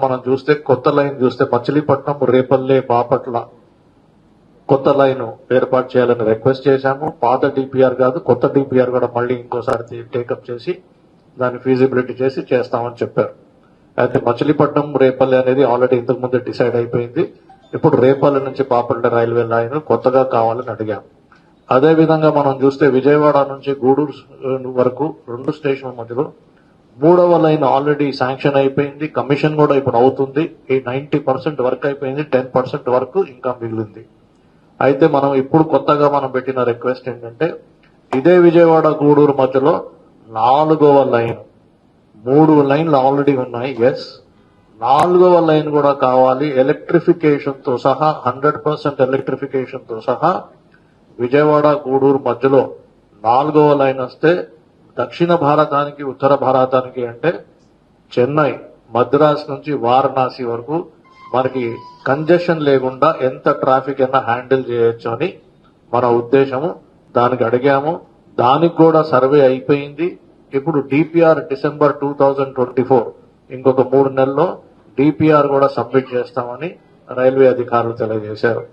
మనం చూస్తే కొత్త లైన్ చూస్తే మచిలీపట్నం రేపల్లె బాపట్ల కొత్త లైన్ ఏర్పాటు చేయాలని రిక్వెస్ట్ చేశాము. పాత డిపిఆర్ కాదు, కొత్త డిపిఆర్ కూడా మళ్ళీ ఇంకోసారి టేకప్ చేసి దాన్ని ఫీజిబిలిటీ చేసి చేస్తామని చెప్పారు. అయితే మచిలీపట్నం రేపల్లె అనేది ఆల్రెడీ ఇంతకు ముందే డిసైడ్ అయిపోయింది. ఇప్పుడు రేపల్లె నుంచి బాపట్ల రైల్వే లైన్ కొత్తగా కావాలని అడిగాం. అదే విధంగా మనం చూస్తే విజయవాడ నుంచి గూడూరు వరకు 2 స్టేషన్ల మధ్యలో 3వ లైన్ ఆల్రెడీ శాంక్షన్ అయిపోయింది. కమిషన్ కూడా ఇప్పుడు అవుతుంది. ఈ 90% వర్క్ అయిపోయింది, 10% వర్క్ ఇంకా మిగిలింది. అయితే మనం ఇప్పుడు కొత్తగా మనం పెట్టిన రిక్వెస్ట్ ఏంటంటే ఇదే విజయవాడ గూడూరు మధ్యలో 4వ లైన్, 3 లైన్లు ఆల్రెడీ ఉన్నాయి. ఎస్, 4వ లైన్ కూడా కావాలి. ఎలక్ట్రిఫికేషన్ తో సహా 100% ఎలక్ట్రిఫికేషన్ తో సహా విజయవాడ గూడూరు మధ్యలో 4వ లైన్ వస్తే దక్షిణ భారతానికి ఉత్తర భారతానికి అంటే చెన్నై మద్రాస్ నుంచి వారణాసి వరకు మనకి కంజెషన్ లేకుండా ఎంత ట్రాఫిక్ అయినా హ్యాండిల్ చేయొచ్చు అని మన ఉద్దేశము. దానికి అడిగాము, దానికి కూడా సర్వే అయిపోయింది. ఇప్పుడు డిపిఆర్ డిసెంబర్ 2024 ఇంకొక 3 నెలల్లో డిపిఆర్ కూడా సబ్మిట్ చేస్తామని రైల్వే అధికారులు తెలియజేశారు.